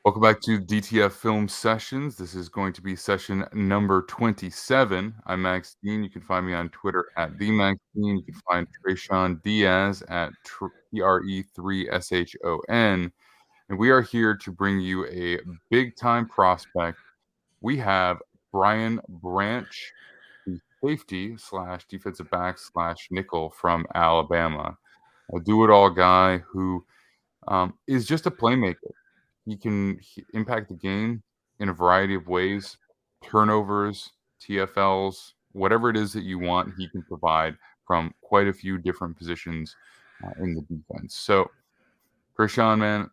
Welcome back to DTF Film Sessions. This is going to be session number 27. I'm Max Dean. You can find me on Twitter at the Max Dean. You can find Tre'Shon Diaz at TRE3SHON. And we are here to bring you a big time prospect. We have Brian Branch, the safety slash defensive back slash nickel from Alabama, a do-it-all guy who is just a playmaker. He can impact the game in a variety of ways, turnovers, TFLs, whatever it is that you want, he can provide from quite a few different positions in the defense. So, Tre'Shon, man,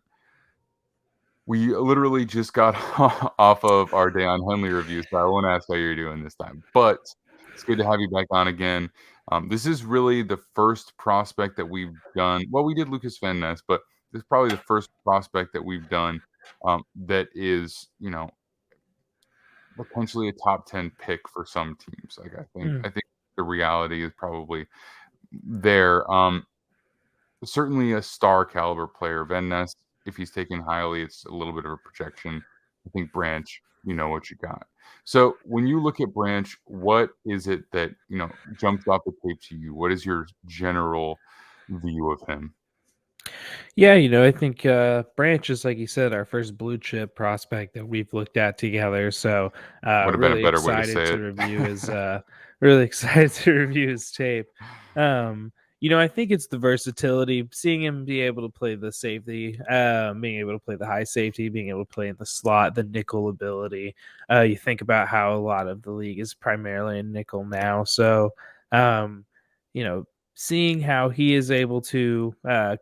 we literally just got off of our Daiyan Henley review, so I won't ask how you're doing this time. But it's good to have you back on again. This is really the first prospect that we've done. Well, we did Lucas Van Ness, but this is probably the first prospect that we've done that is, potentially a top 10 pick for some teams. Like I think the reality is probably there. Certainly a star caliber player. Van Ness, if he's taken highly, it's a little bit of a projection. I think Branch, you know what you got. So when you look at Branch, what is it that jumps off the tape to you? What is your general view of him? Yeah, I think Branch is, like you said, our first blue chip prospect that we've looked at together. So Would have been a really better way to excited say to it. review his really excited to review his tape. I think it's the versatility, seeing him be able to play the safety, being able to play the high safety, being able to play in the slot, the nickel ability. You think about how a lot of the league is primarily in nickel now. So um, you know, seeing how he is able to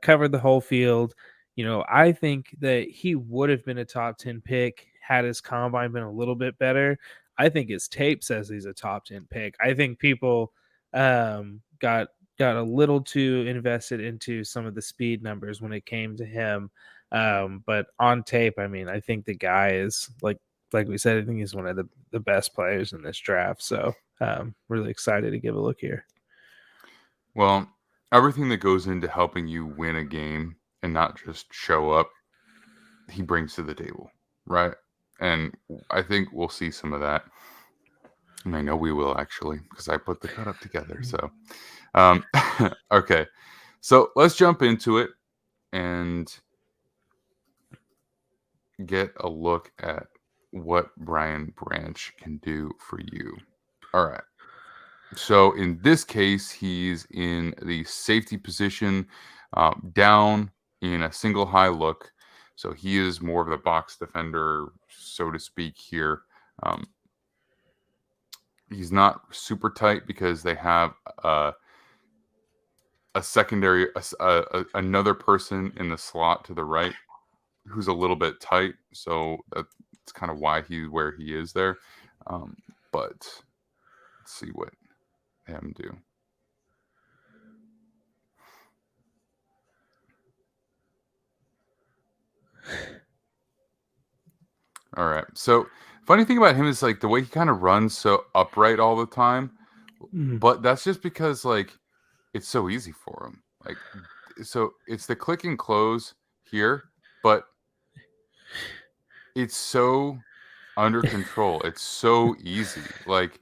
cover the whole field, I think that he would have been a top 10 pick had his combine been a little bit better. I think his tape says he's a top 10 pick. I think people got a little too invested into some of the speed numbers when it came to him. But on tape, I mean, I think the guy is like we said, I think he's one of the best players in this draft. So really excited to give a look here. Well, everything that goes into helping you win a game and not just show up, he brings to the table, right? And I think we'll see some of that. And I know we will actually, because I put the cut up together. So, okay. So let's jump into it and get a look at what Brian Branch can do for you. All right. So in this case, he's in the safety position, down in a single high look. So he is more of the box defender, so to speak, here. He's not super tight because they have a secondary, another person in the slot to the right who's a little bit tight. So that's kind of why he's where he is there. But let's see what they have him do. All right. So funny thing about him is like the way he kind of runs so upright all the time. But that's just because like it's so easy for him. Like so it's the click and close here, but it's so under control. It's so easy. Like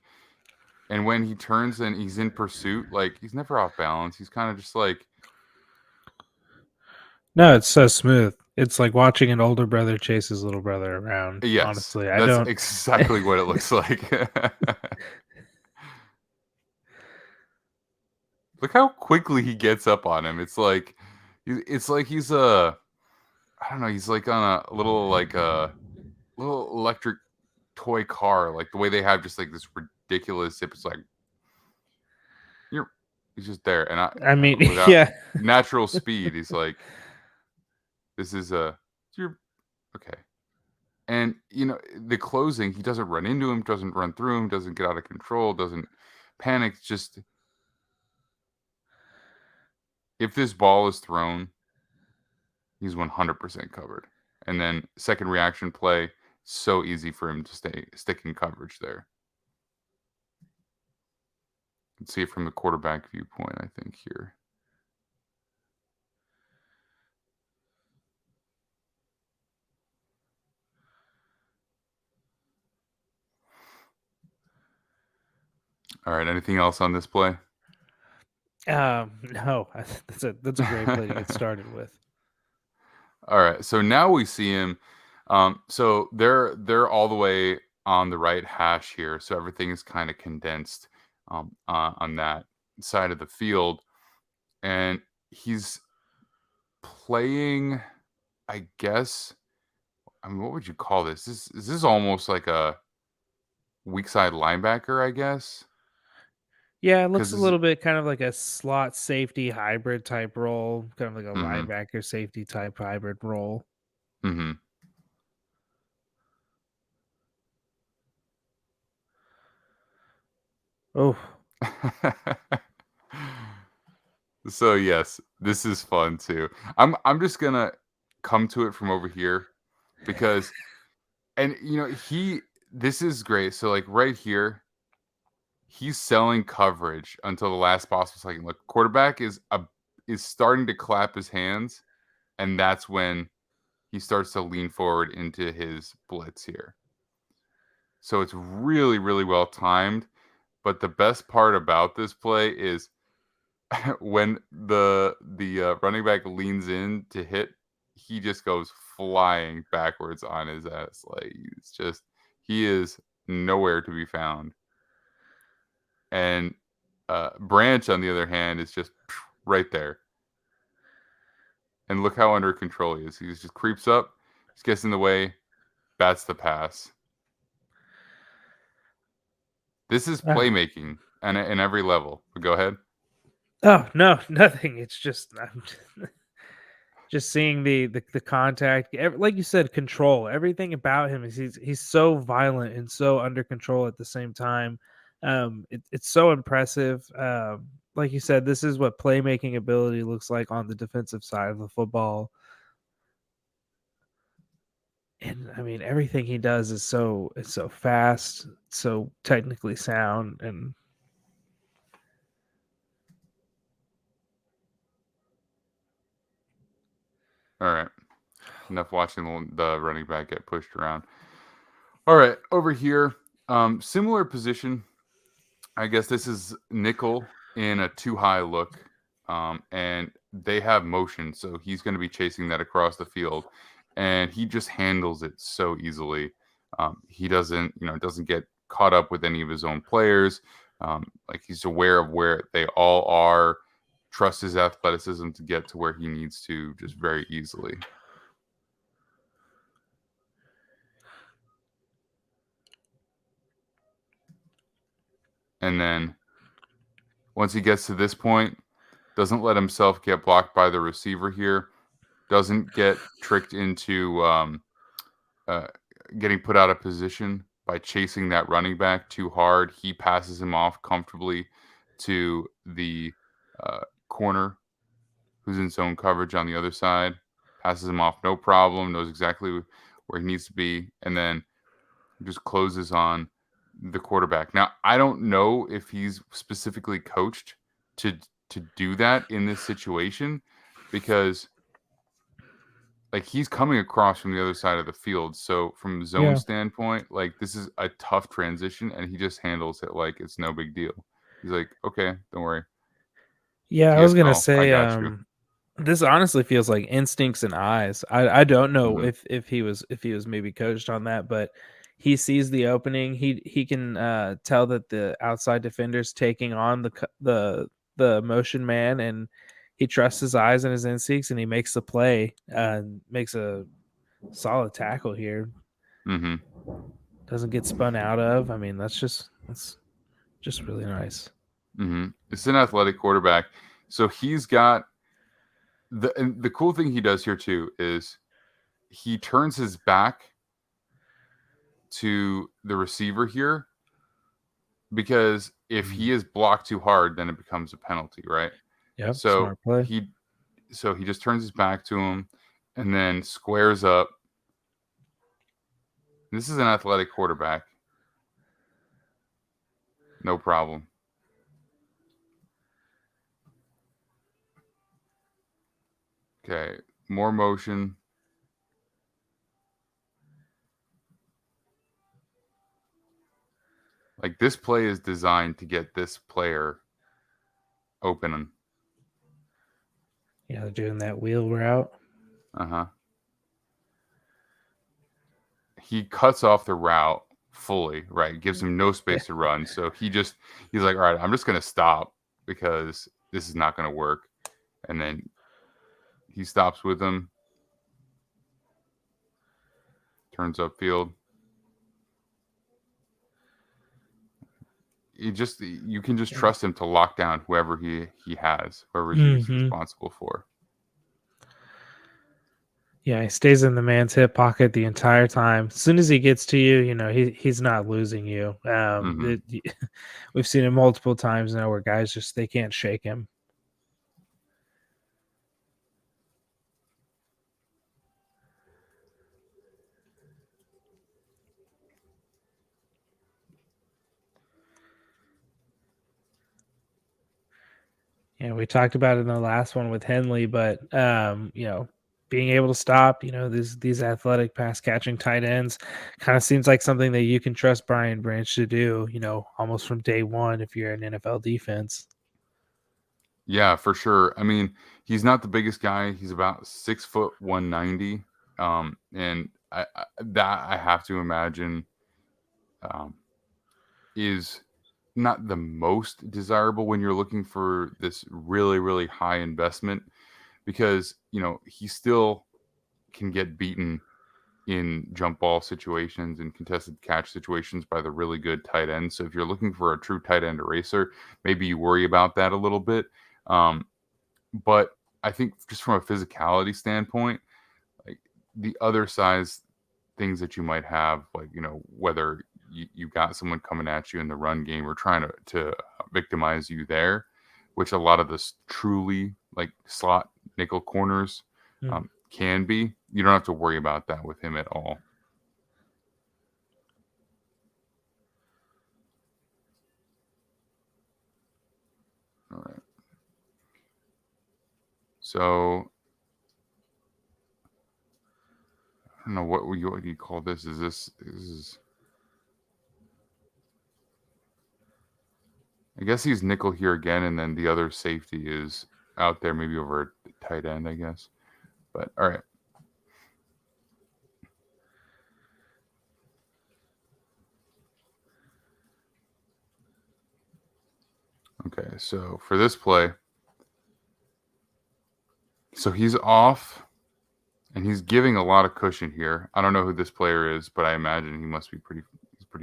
and when he turns and he's in pursuit, like he's never off balance. He's kind of just like No, it's so smooth. It's like watching an older brother chase his little brother around. yes, Honestly, that's exactly what it looks like. Look how quickly he gets up on him. It's like he's I don't know, he's like on a little little electric toy car, like the way they have just like this ridiculous zip. It's like he's just there, and I mean, without yeah. natural speed, he's like, this is you're okay. And the closing, he doesn't run into him, doesn't run through him, doesn't get out of control, doesn't panic. Just if this ball is thrown, he's 100% covered. And then second reaction play, so easy for him to stick in coverage there. You can see it from the quarterback viewpoint, I think, here. All right. Anything else on this play? No, that's a great play to get started with. All right. So now we see him. So they're all the way on the right hash here. So everything is kind of condensed on that side of the field, and he's playing. I guess. I mean, what would you call this? This is almost like a weak side linebacker, I guess. Yeah, it looks a Because little bit kind of like a slot safety hybrid type role, kind of like a mm-hmm, linebacker safety type hybrid role. mm-hmm. Oh, So yes, this is fun too. I'm just gonna come to it from over here because and this is great. So like right here, he's selling coverage until the last possible second. Look, quarterback is starting to clap his hands, and that's when he starts to lean forward into his blitz here. So it's really, really well timed. But the best part about this play is when the running back leans in to hit, he just goes flying backwards on his ass. Like he is nowhere to be found. And Branch, on the other hand, is just right there. And look how under control he is. He just creeps up, just gets in the way, bats the pass. This is ah. playmaking and in every level. But go ahead. Oh no, nothing. It's just I'm just seeing the contact, like you said, control. Everything about him is he's so violent and so under control at the same time. It's so impressive. Like you said, this is what playmaking ability looks like on the defensive side of the football. And I mean, everything he does is so fast, so technically sound, and All right. Enough watching the running back get pushed around. All right. Over here, similar position. I guess this is nickel in a too high look. And they have motion, so he's going to be chasing that across the field, and he just handles it so easily. He doesn't get caught up with any of his own players. Like he's aware of where they all are, trusts his athleticism to get to where he needs to just very easily. And then once he gets to this point, doesn't let himself get blocked by the receiver here, doesn't get tricked into uh, getting put out of position by chasing that running back too hard. He passes him off comfortably to the corner who's in zone coverage on the other side, passes him off no problem, knows exactly where he needs to be, and then just closes on the quarterback. Now, I don't know if he's specifically coached to do that in this situation because like he's coming across from the other side of the field. So from zone yeah, standpoint, like this is a tough transition and he just handles it like it's no big deal. He's like, "Okay, don't worry. yeah. If I you was guys gonna call, I say, got you." this honestly feels like instincts and eyes. I don't know Mhm. if he was maybe coached on that, but he sees the opening. He can tell that the outside defender's taking on the motion man, and he trusts his eyes and his instincts, and he makes the play. Makes a solid tackle here. Mhm. Doesn't get spun out of. I mean, that's just really nice. Mhm. It's an athletic quarterback. So he's got the cool thing he does here too is he turns his back to the receiver here because if Mm. he is blocked too hard, then it becomes a penalty, right? Yep, So smart play. he just turns his back to him and then squares up. This is an athletic quarterback. No problem. Okay. More motion. Like, this play is designed to get this player open. Yeah, they're doing that wheel route. He cuts off the route fully, right? Gives him no space to run. So he's like, all right, I'm just going to stop because this is not going to work. And then he stops with him, turns upfield. You can just trust him to lock down whoever he has, whoever he's responsible for. Yeah, he stays in the man's hip pocket the entire time. As soon as he gets to you, he's not losing you. We've seen it multiple times now where guys they can't shake him. Yeah, we talked about it in the last one with Henley, but being able to stop, these athletic pass catching tight ends kind of seems like something that you can trust Brian Branch to do, almost from day one if you're an NFL defense. Yeah, for sure. I mean, he's not the biggest guy. He's about 6'1", 190. And I have to imagine is not the most desirable when you're looking for this really, really high investment, because, he still can get beaten in jump ball situations and contested catch situations by the really good tight end. So if you're looking for a true tight end eraser, maybe you worry about that a little bit. But I think just from a physicality standpoint, like the other size things that you might have, like, whether you got someone coming at you in the run game or trying to victimize you there, which a lot of this truly like slot nickel corners can be. You don't have to worry about that with him at all. All right. So I don't know what do you call this? This is I guess he's nickel here again, and then the other safety is out there, maybe over a tight end, I guess. But all right. Okay, so for this play, so he's off, and he's giving a lot of cushion here. I don't know who this player is, but I imagine he must be pretty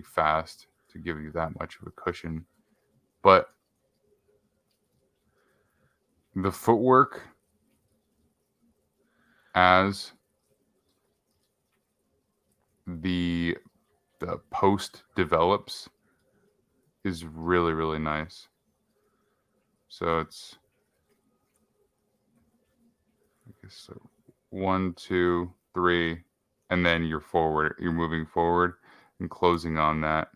fast to give you that much of a cushion. But the footwork as the post develops is really, really nice. So it's, I guess, so 1, 2, 3, and then you're moving forward and closing on that.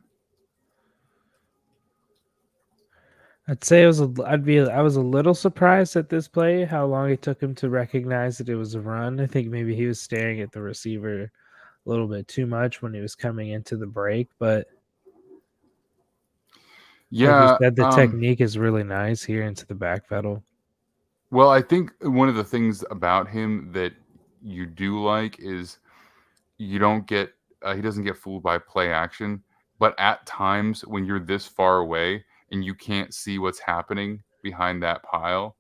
I'd say I was a little surprised at this play, how long it took him to recognize that it was a run. I think maybe he was staring at the receiver a little bit too much when he was coming into the break, but yeah, like you said, the technique is really nice here into the back pedal. Well, I think one of the things about him that you do like is you don't get he doesn't get fooled by play action, but at times when you're this far away and you can't see what's happening behind that pile,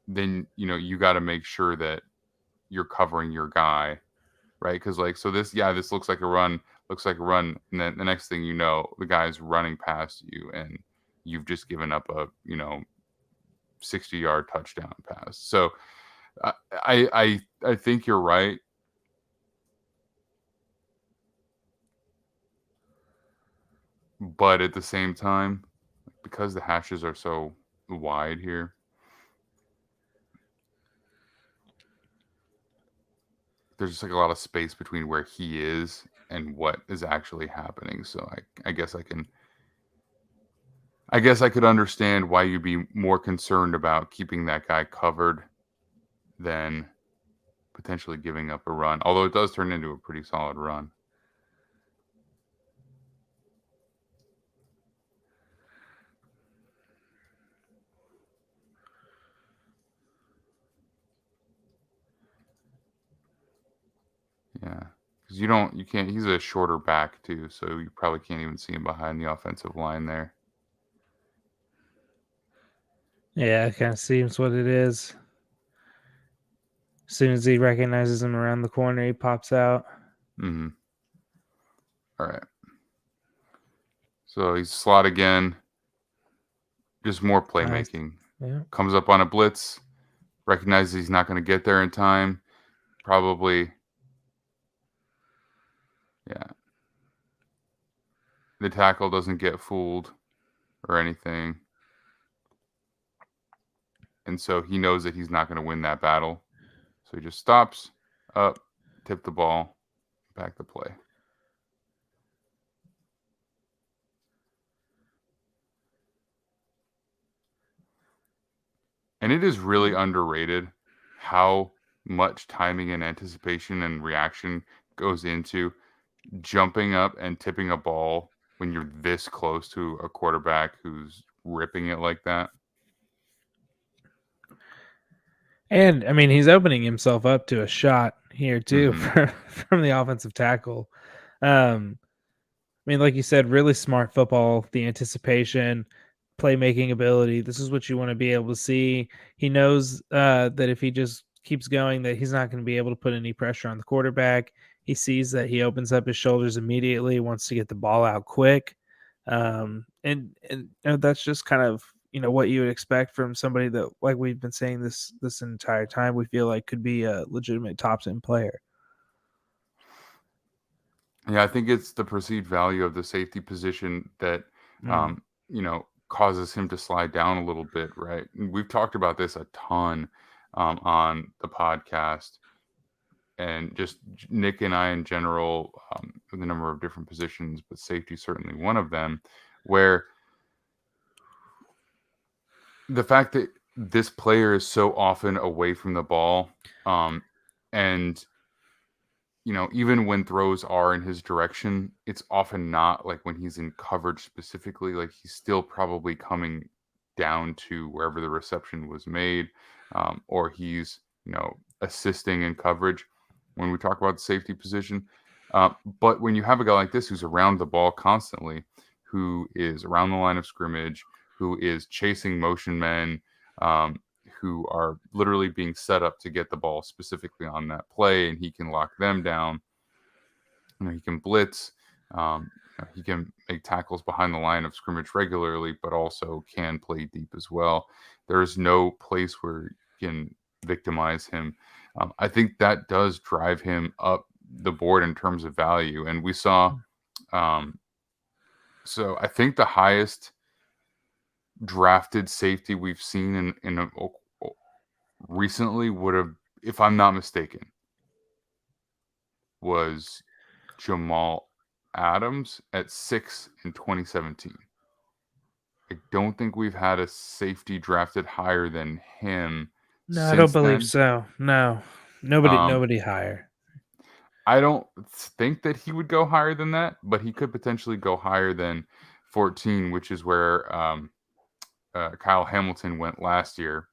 then you got to make sure that you're covering your guy, right? Because this looks like a run, and then the next thing you know, the guy's running past you, and you've just given up a 60-yard touchdown pass. So I think you're right. But at the same time, because the hashes are so wide here, there's just like a lot of space between where he is and what is actually happening. So I guess I could understand why you'd be more concerned about keeping that guy covered than potentially giving up a run. Although it does turn into a pretty solid run. because you can't. He's a shorter back too, so you probably can't even see him behind the offensive line there. Yeah, it kind of seems what it is. As soon as he recognizes him around the corner, he pops out. Mm-hmm. All right. So he's slot again. Just more Nice. playmaking. Yeah. Comes up on a blitz, recognizes he's not going to get there in time. Probably, yeah. The tackle doesn't get fooled or anything. And so he knows that he's not going to win that battle. So he just stops, up, tip the ball, back the play. And it is really underrated how much timing and anticipation and reaction goes into jumping up and tipping a ball when you're this close to a quarterback who's ripping it like that. And I mean, he's opening himself up to a shot here too Mm-hmm. from the offensive tackle. I mean, like you said, really smart football, the anticipation, playmaking ability. This is what you want to be able to see. He knows that if he just keeps going, that he's not going to be able to put any pressure on the quarterback. He sees that he opens up his shoulders immediately, wants to get the ball out quick. And that's just kind of what you would expect from somebody that, like we've been saying this entire time, we feel like could be a legitimate top 10 player. Yeah, I think it's the perceived value of the safety position that, causes him to slide down a little bit, right? And we've talked about this a ton on the podcast, and just Nick and I in general, with a number of different positions, but safety certainly one of them, where the fact that this player is so often away from the ball, and even when throws are in his direction, it's often not like when he's in coverage specifically, like he's still probably coming down to wherever the reception was made, or he's, assisting in coverage when we talk about the safety position. But when you have a guy like this who's around the ball constantly, who is around the line of scrimmage, who is chasing motion men, who are literally being set up to get the ball specifically on that play, and he can lock them down. He can blitz. He can make tackles behind the line of scrimmage regularly, but also can play deep as well. There is no place where you can victimize him. I think that does drive him up the board in terms of value. And we saw, so I think the highest drafted safety we've seen in recently would have, if I'm not mistaken, was Jamal Adams at 6 in 2017. I don't think we've had a safety drafted higher than him No, I don't since believe then. so. No, nobody higher. I don't think that he would go higher than that, but he could potentially go higher than 14, which is where Kyle Hamilton went last year.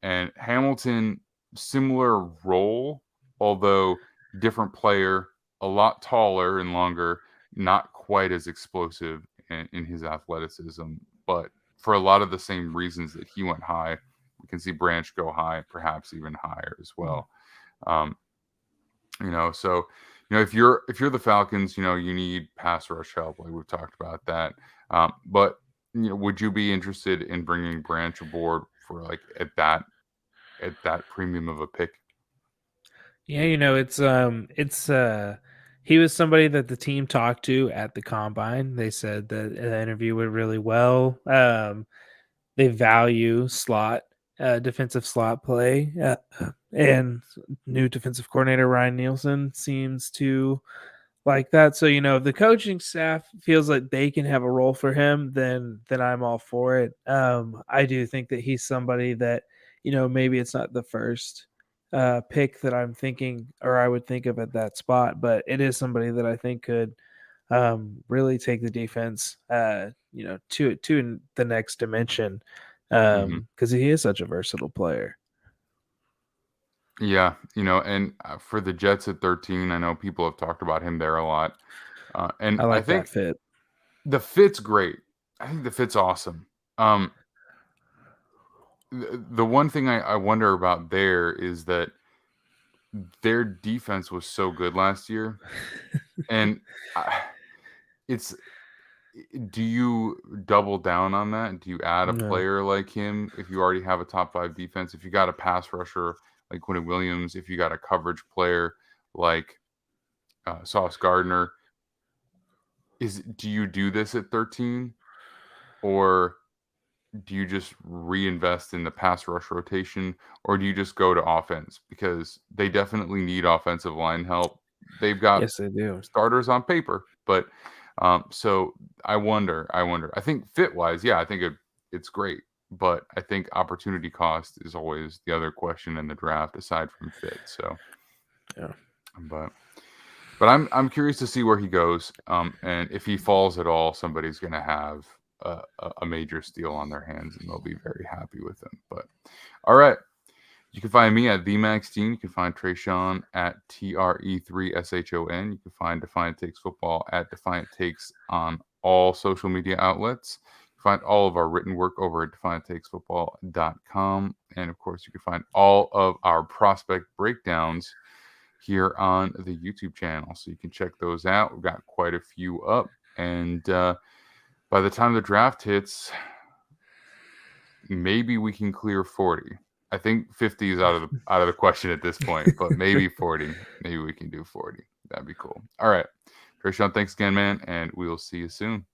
And Hamilton, similar role, although different player, a lot taller and longer, not quite as explosive in his athleticism, but for a lot of the same reasons that he went high, we can see Branch go high, perhaps even higher as well. So if you're the Falcons, you need pass rush help. Like we've talked about that. But would you be interested in bringing Branch aboard for like at that premium of a pick? Yeah, it's he was somebody that the team talked to at the combine. They said that the interview went really well. They value slot, defensive slot play, and new defensive coordinator Ryan Nielsen seems to like that. So if the coaching staff feels like they can have a role for him, then I'm all for it. I do think that he's somebody that maybe it's not the first pick that I'm thinking or I would think of at that spot, but it is somebody that I think could really take the defense to the next dimension Mm-hmm. because he is such a versatile player. Yeah, and for the Jets at 13, I know people have talked about him there a lot. And I I like that think fit. the fit's great. I think the fit's awesome. The one thing I wonder about there is that their defense was so good last year. And it's do you double down on that? Do you add a No. player like him if you already have a top 5 defense? If you got a pass rusher like Quentin Williams, if you got a coverage player like Sauce Gardner, do you do this at 13, or do you just reinvest in the pass rush rotation, or do you just go to offense? Because they definitely need offensive line help. They've got Yes, they do. starters on paper, but so I wonder. I think fit wise, yeah, I think it's great, but I think opportunity cost is always the other question in the draft aside from fit. So Yeah. but I'm curious to see where he goes, and if he falls at all, somebody's going to have a major steal on their hands, and they'll be very happy with him. But all right, you can find me at TheMaxTeam. You can find Tre'Shon at TRE3SHON. You can find Defiant Takes Football at Defiant Takes on all social media outlets. You can find all of our written work over at DefiantTakesFootball.com, and of course, you can find all of our prospect breakdowns here on the YouTube channel. So you can check those out. We've got quite a few up. And by the time the draft hits, maybe we can clear 40. I think 50 is out of the question at this point, but maybe 40. Maybe we can do 40. That'd be cool. All right. Tre'Shon, thanks again, man, and we'll see you soon.